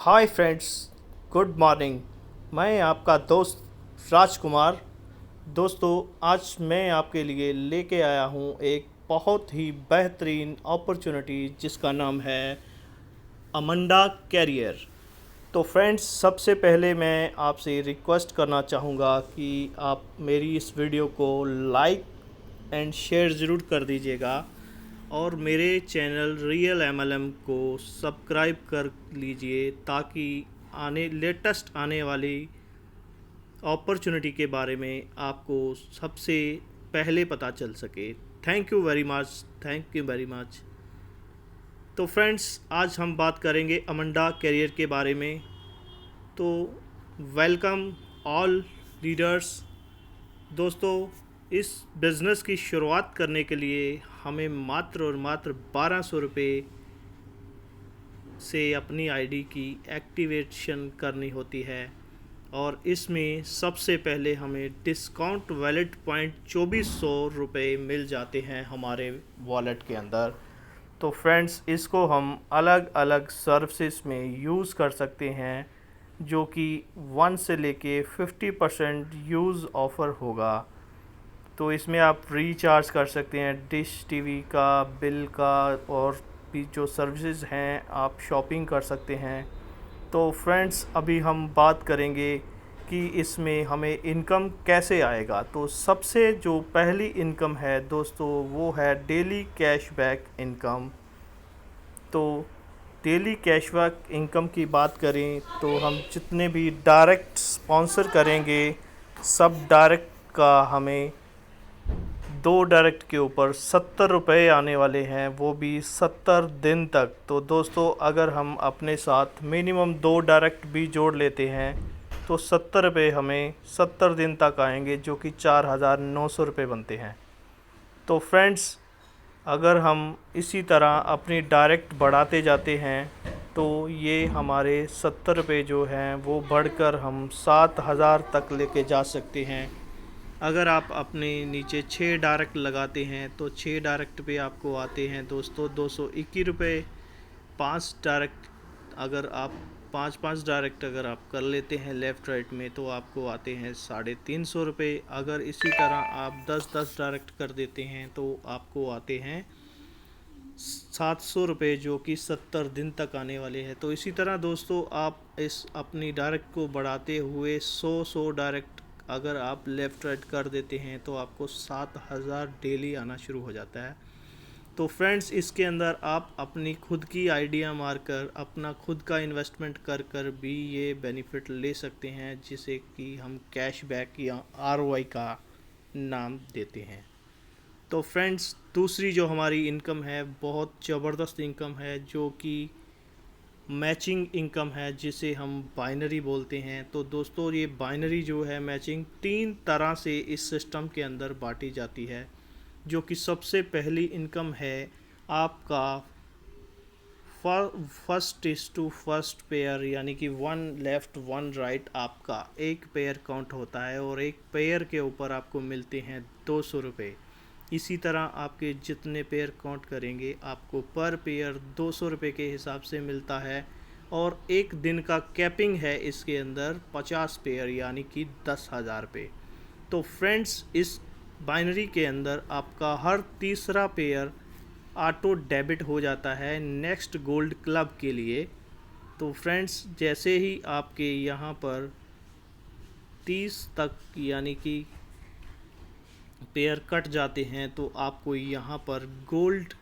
Hi friends, good morning. मैं आपका दोस्त राजकुमार। दोस्तों, आज मैं आपके लिए लेके आया हूँ एक बहुत ही बेहतरीन अपॉर्चुनिटी जिसका नाम है अमंडा कैरियर। तो फ्रेंड्स, सबसे पहले मैं आपसे रिक्वेस्ट करना चाहूँगा कि आप मेरी इस वीडियो को लाइक एंड शेयर ज़रूर कर दीजिएगा और मेरे चैनल रियल एमएलएम को सब्सक्राइब कर लीजिए ताकि लेटेस्ट आने वाली अपॉर्चुनिटी के बारे में आपको सबसे पहले पता चल सके। Thank you very much, thank you very much. तो फ्रेंड्स, आज हम बात करेंगे अमंडा कैरियर के बारे में। तो वेलकम ऑल लीडर्स। दोस्तों, इस बिज़नेस की शुरुआत करने के लिए हमें मात्र और मात्र 1200 रुपये से अपनी आईडी की एक्टिवेशन करनी होती है और इसमें सबसे पहले हमें डिस्काउंट वैलेट पॉइंट 2400 रुपये मिल जाते हैं हमारे वॉलेट के अंदर। तो फ्रेंड्स, इसको हम अलग अलग सर्विसेज में यूज़ कर सकते हैं जो कि 1 से लेके 50% यूज़ ऑफ़र होगा। तो इसमें आप रिचार्ज कर सकते हैं डिश टीवी का बिल का, और भी जो सर्विसेज हैं आप शॉपिंग कर सकते हैं। तो फ्रेंड्स, अभी हम बात करेंगे कि इसमें हमें इनकम कैसे आएगा। तो सबसे जो पहली इनकम है दोस्तों, वो है डेली कैशबैक इनकम। तो डेली कैशबैक इनकम की बात करें तो हम जितने भी डायरेक्ट स्पॉन्सर करेंगे, सब डायरेक्ट का हमें 2 डायरेक्ट के ऊपर 70 रुपये आने वाले हैं, वो भी 70 दिन तक। तो दोस्तों, अगर हम अपने साथ मिनिमम 2 डायरेक्ट भी जोड़ लेते हैं तो 70 रुपये हमें 70 दिन तक आएंगे, जो कि 4900 रुपये बनते हैं। तो फ्रेंड्स, अगर हम इसी तरह अपनी डायरेक्ट बढ़ाते जाते हैं तो ये हमारे 70 रुपये जो हैं वो बढ़कर हम 7000 तक लेके जा सकते हैं। अगर आप अपने नीचे 6 डायरेक्ट लगाते हैं तो 6 डायरेक्ट पे आपको आते हैं दोस्तों 221 रुपये। 5 डायरेक्ट अगर आप 5 डायरेक्ट अगर आप कर लेते हैं लेफ़्ट राइट में तो आपको आते हैं 350 रुपये। अगर इसी तरह आप 10 डायरेक्ट कर देते हैं तो आपको आते हैं 700 रुपये, जो कि 70 दिन तक आने वाले हैं। तो इसी तरह दोस्तों, आप इस अपनी डायरेक्ट को बढ़ाते हुए 100 डायरेक्ट अगर आप लेफ़्ट राइट कर देते हैं तो आपको 7000 डेली आना शुरू हो जाता है। तो फ्रेंड्स, इसके अंदर आप अपनी खुद की आइडिया मारकर अपना खुद का इन्वेस्टमेंट कर कर भी ये बेनिफिट ले सकते हैं, जिसे कि हम कैशबैक या आरओआई का नाम देते हैं। तो फ्रेंड्स, दूसरी जो हमारी इनकम है बहुत ज़बरदस्त इनकम है, जो कि मैचिंग इनकम है, जिसे हम बाइनरी बोलते हैं। तो दोस्तों, ये बाइनरी जो है मैचिंग 3 तरह से इस सिस्टम के अंदर बांटी जाती है। जो कि सबसे पहली इनकम है आपका first is two first pair, यानी कि 1 लेफ़्ट 1 राइट आपका एक पेयर काउंट होता है और एक पेयर के ऊपर आपको मिलते हैं 200 रुपये। इसी तरह आपके जितने पेयर काउंट करेंगे आपको पर पेयर 200 रुपये के हिसाब से मिलता है। और एक दिन का कैपिंग है इसके अंदर 50 पेयर, यानी कि 10,000 रुपये। तो फ्रेंड्स, इस बाइनरी के अंदर आपका हर तीसरा पेयर ऑटो डेबिट हो जाता है नेक्स्ट गोल्ड क्लब के लिए। तो फ्रेंड्स, जैसे ही आपके यहाँ पर 30 तक यानी कि पेयर कट जाते हैं तो आपको यहाँ पर गोल्ड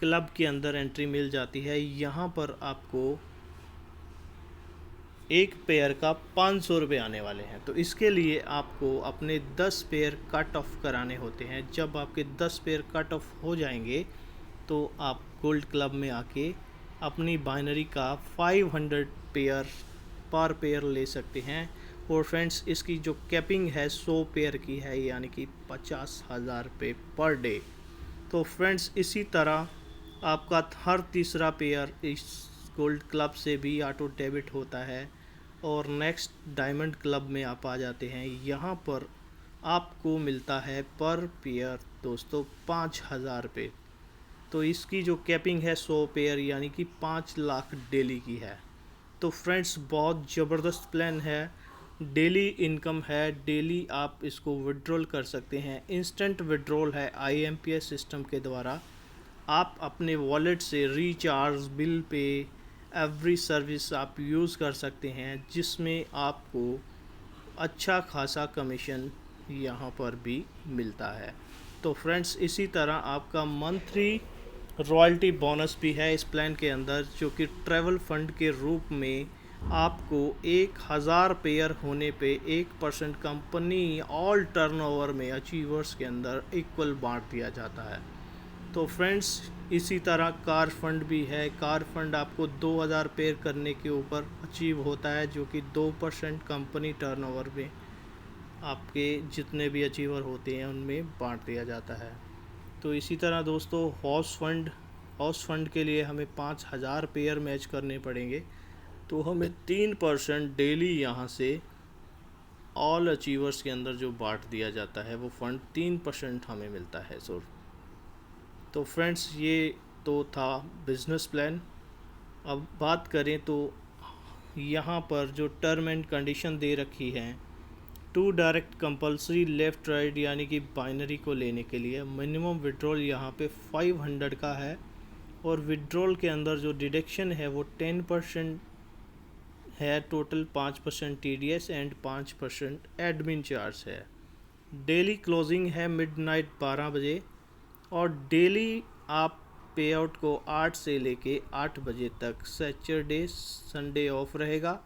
क्लब के अंदर एंट्री मिल जाती है। यहाँ पर आपको एक पेयर का 500 रुपये आने वाले हैं। तो इसके लिए आपको अपने 10 पेयर कट ऑफ कराने होते हैं। जब आपके 10 पेयर कट ऑफ हो जाएंगे तो आप गोल्ड क्लब में आके अपनी बाइनरी का 500 पेयर पर पेयर ले सकते हैं। और फ्रेंड्स, इसकी जो कैपिंग है 100 पेयर की है, यानी कि 50,000 रुपये पर डे। तो फ्रेंड्स, इसी तरह आपका हर तीसरा पेयर इस गोल्ड क्लब से भी ऑटो डेबिट होता है और नेक्स्ट डायमंड क्लब में आप आ जाते हैं। यहाँ पर आपको मिलता है पर पेयर दोस्तों 5,000 रुपये। तो इसकी जो कैपिंग है 100 पेयर, यानी कि 5 लाख डेली की है। तो फ्रेंड्स बहुत ज़बरदस्त प्लान है, डेली इनकम है, डेली आप इसको विड्रॉल कर सकते हैं, इंस्टेंट विड्रॉल है IMPS सिस्टम के द्वारा। आप अपने वॉलेट से recharge, bill pay, every service आप यूज़ कर सकते हैं, जिसमें आपको अच्छा खासा कमीशन यहाँ पर भी मिलता है। तो फ्रेंड्स इसी तरह आपका मंथली रॉयल्टी बोनस भी है इस प्लान के अंदर, जो कि ट्रैवल फंड के रूप में आपको 1000 पेयर होने पे 1% कंपनी ऑल टर्नओवर में अचीवर्स के अंदर इक्वल बांट दिया जाता है। तो फ्रेंड्स इसी तरह कार फंड भी है। कार फंड आपको 2000 पेयर करने के ऊपर अचीव होता है, जो कि 2% कंपनी टर्नओवर में आपके जितने भी अचीवर होते हैं उनमें बांट दिया जाता है। तो इसी तरह दोस्तों हाउस फंड के लिए हमें 5000 पेयर मैच करने पड़ेंगे, तो हमें 3% डेली यहाँ से ऑल अचीवर्स के अंदर जो बांट दिया जाता है वो फंड 3% हमें मिलता है। तो फ्रेंड्स ये तो था बिज़नेस प्लान। अब बात करें तो यहाँ पर जो टर्म एंड कंडीशन दे रखी है, two direct compulsory left right यानी कि बाइनरी को लेने के लिए मिनिमम विड्रॉल यहाँ पे 500 का है, और विड्रॉल के अंदर जो डिडक्शन है वो 10% है, total 5% TDS and 5% admin charge है। डेली क्लोजिंग है मिडनाइट 12 बजे, और डेली आप पे आउट को 8 से लेके 8 बजे तक, सैटरडे संडे ऑफ रहेगा।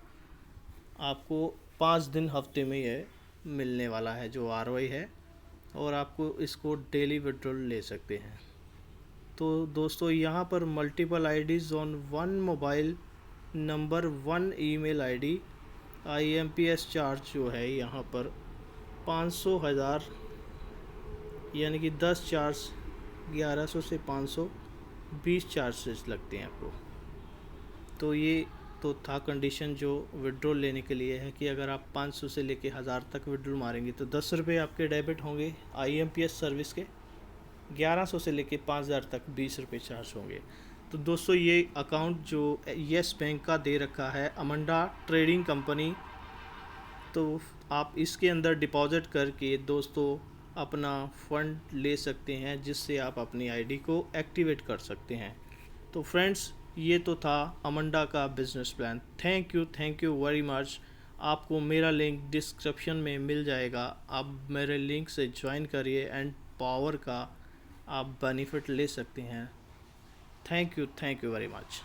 आपको 5 दिन हफ्ते में ये मिलने वाला है जो ROI है, और आपको इसको डेली विड्रॉल ले सकते हैं। तो दोस्तों यहाँ पर multiple IDs on one mobile number, one email ID, IMPS charge जो है यहाँ पर 500,000 यानी कि 10 चार्ज 1100 से 500 20 चार्जेस लगते हैं आपको। तो ये तो था कंडीशन जो विड्रॉल लेने के लिए है, कि अगर आप 500 से लेके 1000 तक विड्रॉल मारेंगे तो 10 रुपये आपके डेबिट होंगे IMPS सर्विस के, 1100 से लेके 5000 तक 20 रुपये चार्ज होंगे। तो दोस्तों ये अकाउंट जो येस बैंक का दे रखा है, अमंडा ट्रेडिंग कंपनी, तो आप इसके अंदर डिपॉजिट करके दोस्तों अपना फ़ंड ले सकते हैं, जिससे आप अपनी ID को एक्टिवेट कर सकते हैं। तो फ्रेंड्स ये तो था अमंडा का business plan. Thank you very much. आपको मेरा लिंक डिस्क्रिप्शन में मिल जाएगा, आप मेरे लिंक से ज्वाइन करिए एंड पावर का आप बेनिफिट ले सकते हैं। Thank you very much.